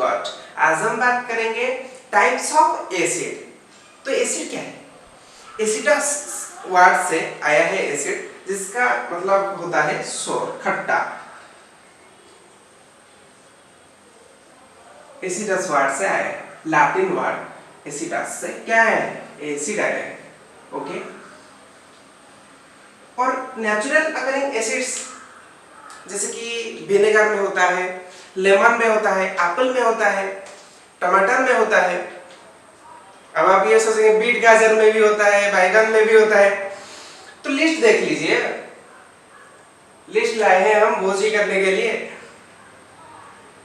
Got. आज हम बात करेंगे टाइप्स ऑफ एसिड। तो एसिड क्या है? एसिडस वर्ड से आया है एसिड, जिसका मतलब होता है सोर, खट्टा। एसिडस वर्ड से आया है, लैटिन वर्ड एसिडस से क्या है? एसिड आया है। ओके। और नेचुरल अकरिंग एसिड्स जैसे कि विनेगर में होता है, लेमन में होता है, एप्पल में होता है, टमाटर में होता है। अब आप ये सोचेंगे बीट गाजर में भी होता है, बैगन में भी होता है। तो लिस्ट देख लीजिए, लिस्ट लाए हैं हम भोजी करने के लिए।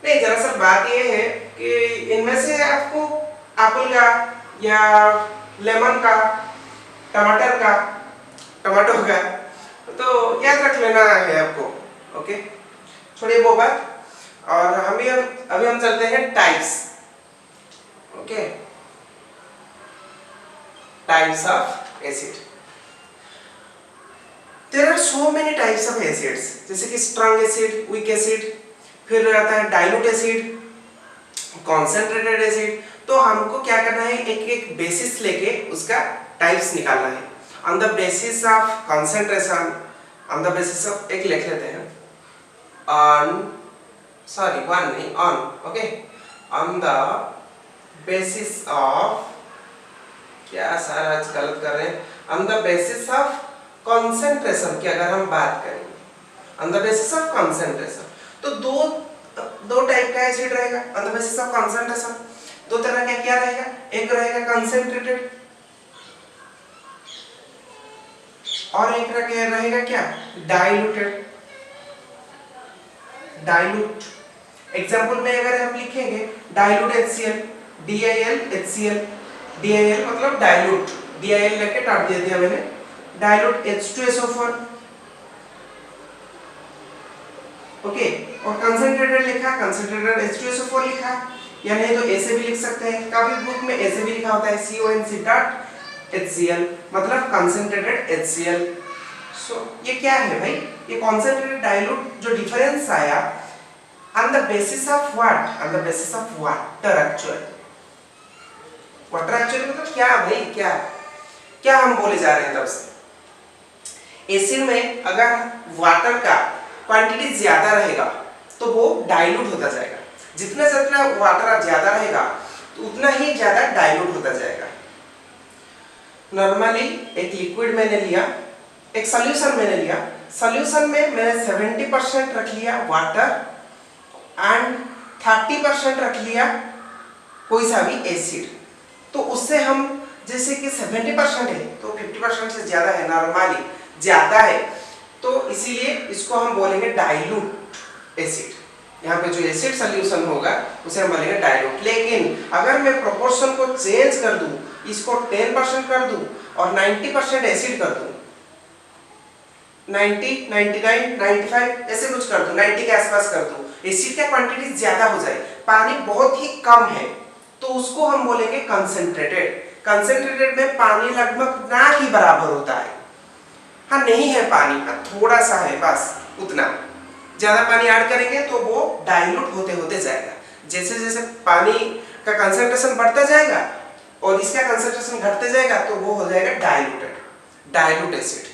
नहीं, दरअसल बात ये है कि इनमें से आपको एप्पल का या लेमन का, टमाटर का, टमाटो का तो याद रख लेना है आपको। ओके, छोड़िए वो बात। और अभी हम चलते हैं types. Okay, types of acid. There are so many types of acids, जैसे कि स्ट्रॉन्ग एसिड, वीक एसिड, फिर आता है डाइल्यूट एसिड, कॉन्सेंट्रेटेड एसिड। तो हमको क्या करना है, एक एक बेसिस लेके उसका टाइप्स निकालना है। On the basis of concentration, on the basis of, एक लिख लेते हैं, on okay, on the basis of, क्या सर आज गलत कर रहे हैं, on the basis of concentration की अगर हम बात करें, on the basis of concentration, तो दो टाइप का एसिड रहेगा on the basis of concentration. दो तरह का क्या रहेगा, एक रहेगा कंसंट्रेटेड और एक रहेगा क्या, डाइल्यूटेड। डाइल्यूट एग्जांपल में अगर हम लिखेंगे dilute HCl, DIL HCl, DIL मतलब डाइल्यूट, DIL लेके काट दिया मैंने, डाइल्यूट H2SO4। ओके, और कंसंट्रेटेड लिखा, कंसंट्रेटेड H2SO4 लिखा, या नहीं तो ऐसे भी लिख सकते हैं, काफी बुक में ऐसे भी लिखा होता है CONC.HCl मतलब कंसंट्रेटेड HCl। सो ये क्या है भाई, ये कंसंट्रेटेड डाइल्यूट जो डिफरेंस आया on the basis of what, on the basis of water actual. Water actual मतलब क्या भाई, क्या हम बोले जा रहे हैं तब से। एसिड में अगर वाटर का क्वांटिटी ज्यादा रहेगा तो वो डाइल्यूट होता जाएगा। जितना जितना वाटर ज्यादा रहेगा तो उतना ही ज्यादा डाइल्यूट होता जाएगा। नॉर्मली एक लिक्विड मैंने लिया, एक सॉल्यूशन मैंने लिया, सॉल्यूशन में मैंने 70% रख लिया वाटर एंड 30% रख लिया कोई सा भी एसिड। तो उससे हम जैसे कि 70% है तो 50% से ज्यादा है, नॉर्मली ज्यादा है, तो इसीलिए इसको हम बोलेंगे डाइल्यूट एसिड। यहाँ पे जो एसिड सॉल्यूशन होगा उसे हम बोलेंगे डाइल्यूट। लेकिन अगर मैं प्रोपोर्शन को चेंज कर दूं, इसको 10% कर दूं और 90% एसिड कर दूं, 90, 99, 95 ऐसे कुछ कर दूं, 90 के आसपास कर दूं, एसिड का क्वांटिटी ज्यादा हो जाए, पानी बहुत ही कम है, तो उसको हम बोलेंगे कंसंट्रेटेड। कंसंट्रेटेड में पानी लगभग ना ही बराबर होता है, हाँ नहीं है पानी, थोड़ा सा है बस उतना। ज्यादा पानी ऐड करेंगे तो वो डाइल्यूट होते होते जाएगा। जैसे जैसे पानी का कंसंट्रेशन बढ़ता जाएगा और इसका कंसंट्रेशन घटते जाएगा तो वो हो जाएगा डाइल्यूट एसिड।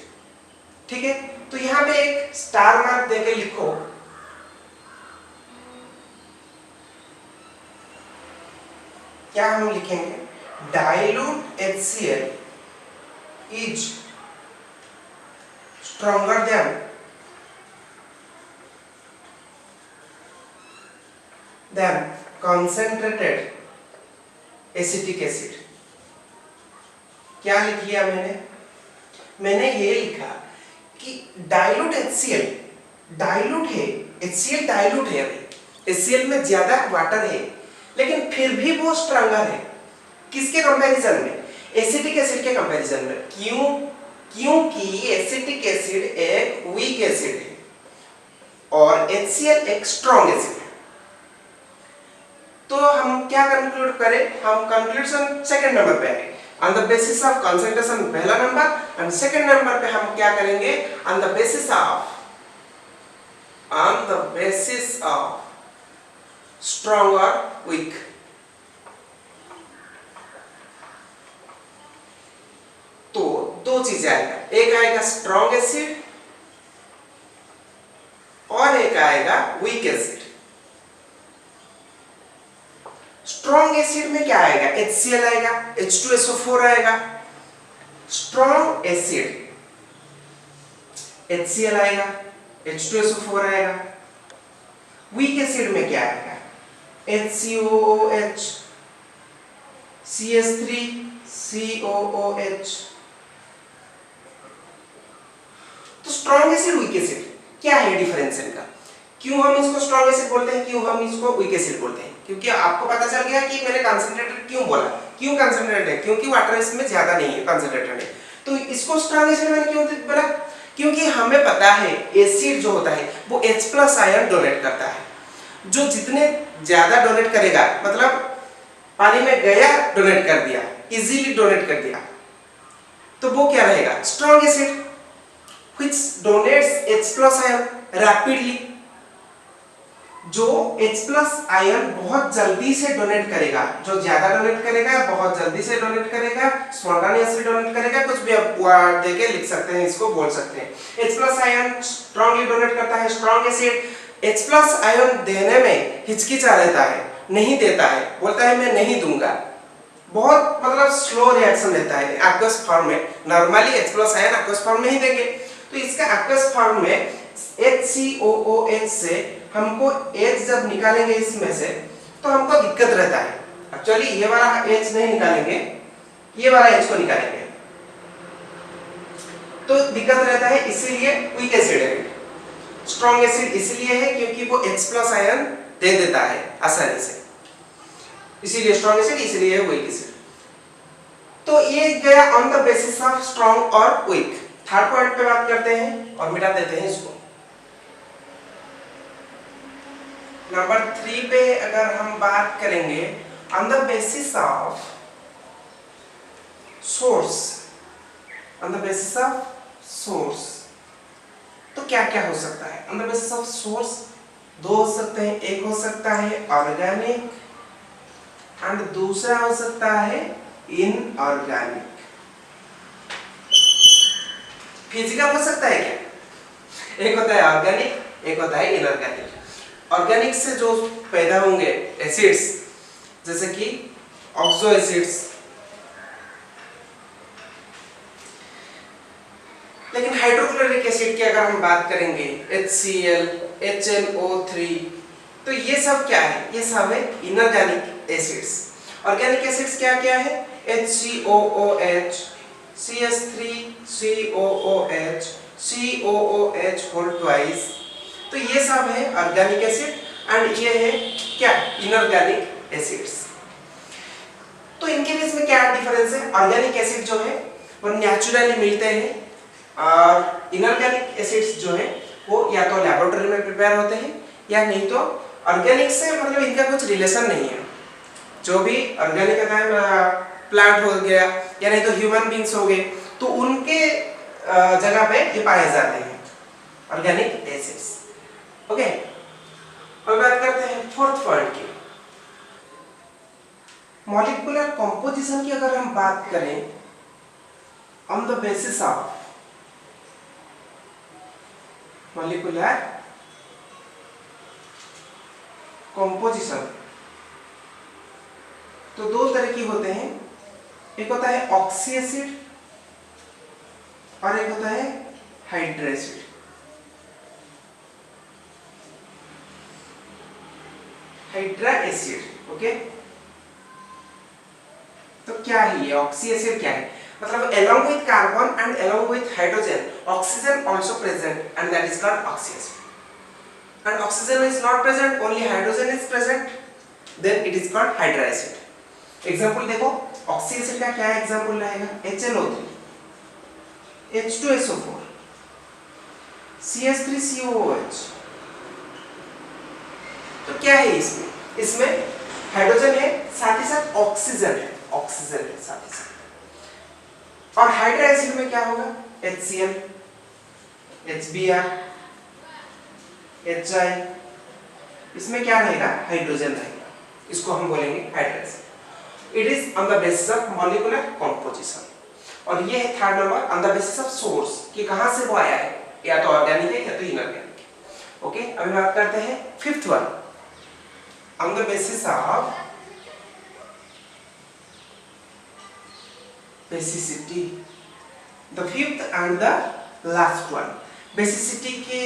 ठीक है, तो यहाँ पे एक स्टार मार्क देके लिखो, क्या हम लिखेंगे, dilute HCl is stronger than concentrated acetic acid. क्या लिख लिया मैंने ये लिखा कि डाइल्यूट HCl डाइल्यूट है, HCl डाइल्यूट है, अभी HCl में ज्यादा वाटर है लेकिन फिर भी वो स्ट्रॉन्गर है। किसके कंपैरिजन में, एसिटिक एसिड के कंपैरिजन में। क्योंकि एसिटिक एसिड एक वीक एसिड है और HCl एक स्ट्रॉन्ग एसिड है। तो हम क्या कंक्लूड करें, हम कंक्लूजन सेकंड नंबर पे आए, on the basis of concentration पहला नंबर एंड सेकंड नंबर पे हम क्या करेंगे, on the basis of strong और वीक। तो दो चीजें आएगा, एक आएगा स्ट्रॉन्ग एसिड और एक आएगा वीक एसिड। स्ट्रॉन्ग एसिड में क्या आएगा, HCl आएगा, H2SO4 आएगा। स्ट्रॉन्ग एसिड HCl आएगा, H2SO4 आएगा। वीक एसिड में क्या आएगा, HCOOH, CS3COOH। तो स्ट्रॉन्ग एसिड वीक एसिड क्या है डिफरेंस इनका, क्यों हम इसको स्ट्रॉन्ग एसिड बोलते हैं, क्यों हम इसको वीक एसिड बोलते हैं? क्योंकि आपको पता चल गया कि मैंने कंसंट्रेटेड क्यों बोला, क्यों कंसंट्रेटेड है, क्योंकि वाटर इसमें ज्यादा नहीं है, कंसंट्रेटेड है। तो इसको स्ट्रॉन्ग एसिड मैंने क्यों बोला, क्योंकि हमें पता है एसिड जो होता है वो H+ आयन डोनेट करता है। जो जितने ज्यादा डोनेट करेगा, मतलब पानी में गया डोनेट कर दिया, इजीली डोनेट कर दिया, तो वो क्या रहेगा, strong acid. which donates H+ ion rapidly. जो H+ आयन बहुत जल्दी से डोनेट करेगा, जो ज्यादा डोनेट करेगा, बहुत जल्दी से डोनेट करेगा, स्पॉन्टेनियसली डोनेट करेगा, कुछ भी आप वर्ड देके लिख सकते हैं, इसको बोल सकते हैं। H+ आयन स्ट्रांगली डोनेट करता है, स्ट्रॉन्ग एसिड। H+ आयन देने में हिचकिचा रहता है, नहीं देता है, बोलता है मैं नहीं दूंगा, बहुत मतलब स्लो रिएक्शन रहता है एक्वस फॉर्म में। Normally H+ ion aqueous form में ही देंगे, तो इसका एक्वस फॉर्म में HCOOH से हमको H जब निकालेंगे इसमें से, तो हमको दिक्कत रहता है। एक्चुअली ये वाला H नहीं निकालेंगे, ये वाला H को निकालेंगे, तो दिक्कत रहता है, इसीलिए वीक एसिड है। स्ट्रॉन्ग एसिड इसलिए है क्योंकि वो H+ आयन दे देता है आसानी से, इसीलिए स्ट्रॉन्ग एसिड, इसलिए वीक एसिड। तो ये गया on the basis of strong और वीक। थर्ड पॉइंट पे बात करते हैं और मिटा देते हैं इसको। नंबर 3 पे अगर हम बात करेंगे on the basis of source, on the basis of source, तो क्या क्या हो सकता है? On the basis of source दो हो सकते हैं, एक हो सकता है ऑर्गेनिक एंड दूसरा हो सकता है इनऑर्गेनिक। फिजिकल हो सकता है क्या? एक होता है ऑर्गेनिक, एक होता है इनऑर्गेनिक। ऑर्गेनिक से जो पैदा होंगे एसिड्स, जैसे कि ऑक्सो एसिड्स, लेकिन हाइड्रोक्लोरिक एसिड की अगर हम बात करेंगे HCl, HNO3, तो ये सब क्या है? ये सब है इनऑर्गेनिक एसिड्स। ऑर्गेनिक एसिड्स क्या क्या है? HCOOH, CS3COOH, COOH whole twice, तो ये सब है ऑर्गेनिक एसिड एंड ये है क्या? Inorganic acids. तो इनके बीच में क्या डिफरेंस है? ऑर्गेनिक एसिड जो है वो नेचुरली मिलते हैं और इनऑर्गेनिक एसिड्स जो है वो या तो लैबोरेटरी में प्रिपेयर होते हैं या नहीं तो ऑर्गेनिक से मतलब इनका कुछ रिलेशन नहीं है। जो भी ऑर्गेनिक होता है, प्लांट हो गया या नहीं तो ह्यूमन बींग्स हो गए, तो उनके जगह पे ये पाए जाते हैं ऑर्गेनिक एसिड्स। ओके, अब बात करते हैं फोर्थ पॉइंट की। मॉलिक्यूलर कंपोजिशन की अगर हम बात करें on the basis of molecular composition, तो दो तरह की होते हैं, एक होता है ऑक्सी एसिड और एक होता है hydra acid. Hydra acid, okay, तो क्या है ये ऑक्सी एसिड? क्या है मतलब along with carbon and along with hydrogen, oxygen also present and that is called oxy acid. And oxygen is not present, only hydrogen is present, then it is called hydra acid. Example देखो, oxy acid का क्या example रहेगा? HNO3, H2SO4, CS3COOH। तो क्या है इसमें? इसमें hydrogen है, साथ ही साथ ऑक्सीजन है, ऑक्सीजन है साथ ही साथ। और हाइड्रा एसिड में क्या होगा? HCl, HBr, HI, इसमें क्या रहेगा, हाइड्रोजन रहेगा, इसको हम बोलेंगे hydrogen. It is on the basis of molecular composition. और ये है third number on the basis of source, कि कहां से वो आया है, या तो ऑर्गेनिक है या तो इनऑर्गेनिक है। ओके, अभी बात करते हैं fifth one, on the basis of basicity. The fifth and the last one, basicity के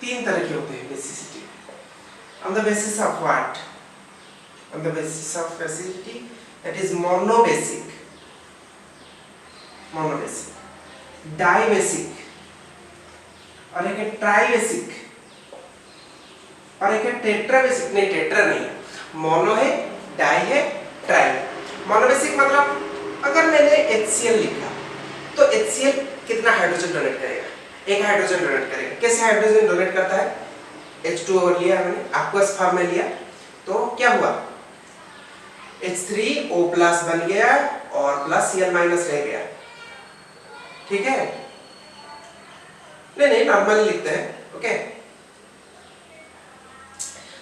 तीन तरह के होते हैं। Basicity on the basis of what? On the basis of basicity, that is monobasic, dibasic, और एक है ट्राइबेसिक, और एक है टेट्राबेसिक। नहीं, टेट्रा नहीं है, मोनो है, डाई है, ट्राई। मोनोबेसिक मतलब अगर मैंने HCl लिखा तो HCl कितना हाइड्रोजन डोनेट करेगा, एक हाइड्रोजन डोनेट करेगा। कैसे हाइड्रोजन डोनेट करता है, H2O लिया हमने, एक्वस फॉर्म में लिया, तो क्या हुआ, H3O प्लस बन गया और प्लस Cl माइनस रह गया। ठीक है, नहीं नॉर्मली लिखते हैं। ओके,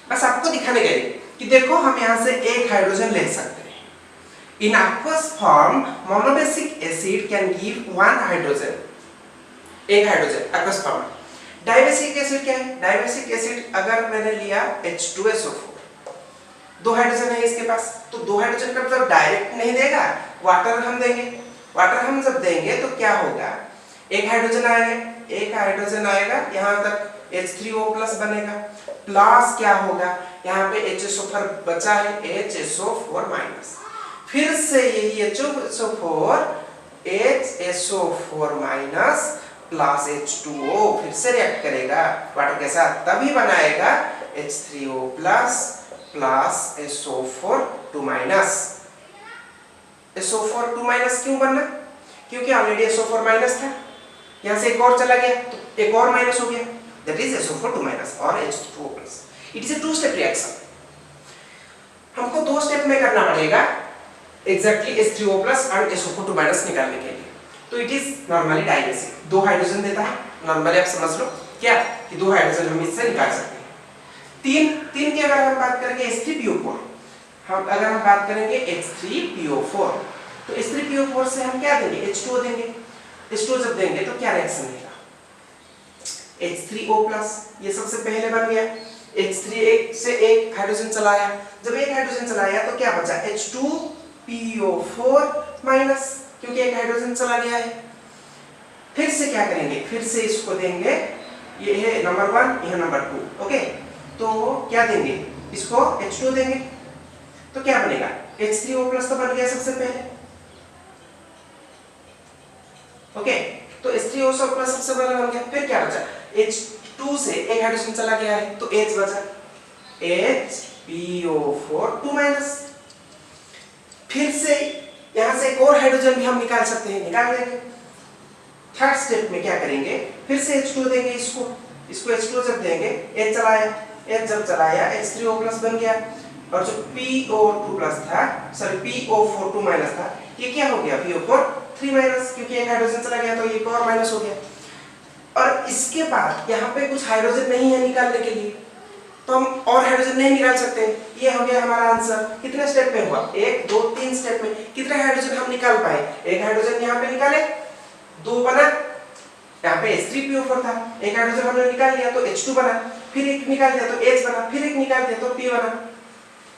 बस आपको दिखाने के लिए कि देखो हम यहां से एक हाइड्रोजन ले सकते हैं। In aqueous form monobasic acid can give one hydrogen, एक hydrogen aqueous form. Dibasic acid क्या है, डाइबेसिक एसिड अगर मैंने लिया H2SO4, दो हाइड्रोजन है इसके पास, तो दो हाइड्रोजन का मतलब डायरेक्ट नहीं देगा, वाटर हम देंगे। वाटर हम जब देंगे तो क्या होगा, एक हाइड्रोजन आएगा, यहाँ तक H3O प्लस बनेगा, प्लस क्या होगा, यहाँ पे HSO4 बचा है, HSO4 माइनस, फिर से यही HSO4 माइनस प्लस H2O फिर से रिएक्ट करेगा वाटर के साथ, तभी बनाएगा H3O plus plus SO4 2 minus. SO4 2 minus क्यों बनना, क्योंकि ऑलरेडी SO4 माइनस था, यहाँ से एक और चला गया तो एक और माइनस हो गया, दैट इज SO4 2 माइनस और H2O plus. It is a two step reaction. हमको दो स्टेप में करना पड़ेगा एग्जैक्टली H3O प्लस और SO4 2 माइनस निकालने के लिए। तो इट इज नॉर्मली डाइबेसिक, दो हाइड्रोजन देता है। नॉर्मली आप समझ लो क्या कि दो हाइड्रोजन हम इससे निकाल सकते हैं। तीन की अगर हम बात करेंगे H3PO4, अगर हम बात करेंगे H3PO4, तो H3PO4 से हम क्या देंगे, H2O देंगे। H2O जब देंगे तो क्या रिएक्शन देगा, H3O प्लस, ये सबसे पहले बन गया। H3 से एक हाइड्रोजन चलाया, जब एक हाइड्रोजन चलाया तो क्या बचा, H2PO4 माइनस, क्योंकि एक हाइड्रोजन चला गया है। फिर से क्या करेंगे, फिर से इसको देंगे, ये है नंबर 1, यह नंबर 2। ओके, तो क्या देंगे, इसको H2 देंगे, तो क्या बनेगा, H3O प्लस तो बन गया सबसे पहले। ओके, तो H3O प्लस सबसे पहले बन गया, फिर क्या बचा, H2 से एक हाइड्रोजन चला गया है तो H बचा, HPO4 2 माइनस। फिर से यहाँ से एक और हाइड्रोजन भी हम निकाल सकते हैं, निकाल लेंगे। थर्ड स्टेप में क्या करेंगे, फिर से H2 देंगे, इसको H2 जब देंगे, H चलाया, H जब चलाया H3O प्लस बन गया, और जो PO2 प्लस था, सॉरी PO4 2 माइनस था, ये क्या हो गया, PO4 3 माइनस, क्योंकि एक हाइड्रोजन चला गया तो ये और माइनस हो गया। और इसके बाद यहाँ पे कुछ हाइड्रोजन नहीं है निकालने के लिए, तो हम और हाइड्रोजन नहीं निकाल सकते। ये हो गया हमारा आंसर। कितने स्टेप में हुआ, 1 2 3 स्टेप में कितने हाइड्रोजन हम निकाल पाए, एक हाइड्रोजन यहाँ पे निकाले, 2 बना, यहाँ पे H3PO4 था, एक हाइड्रोजन हमने निकाल लिया तो H2 बना, फिर एक निकाल दिया तो H बना, फिर एक निकाल दिया तो P बना।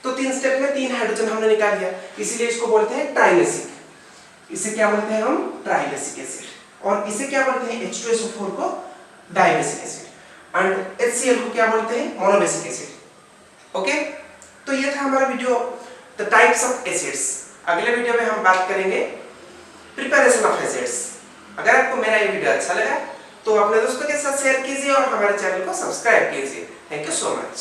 तो 3 स्टेप में 3 हाइड्रोजन हमने निकाल दिया, इसीलिए इसको बोलते हैं ट्राइबेसिक। इसे क्या बोलते हैं हम, ट्राइबेसिक एसिड। और इसे क्या बोलते हैं, H2SO4 को डाइबेसिक एसिड, एंड HCl को क्या बोलते हैं, मोनोबेसिक एसिड। ओके, तो ये था हमारा video the types of acids. अगले वीडियो में हम बात करेंगे प्रिपरेशन ऑफ एसिड्स। अगर आपको मेरा ये वीडियो अच्छा लगा तो अपने दोस्तों के साथ शेयर कीजिए और हमारे चैनल को सब्सक्राइब कीजिए। Thank you so much.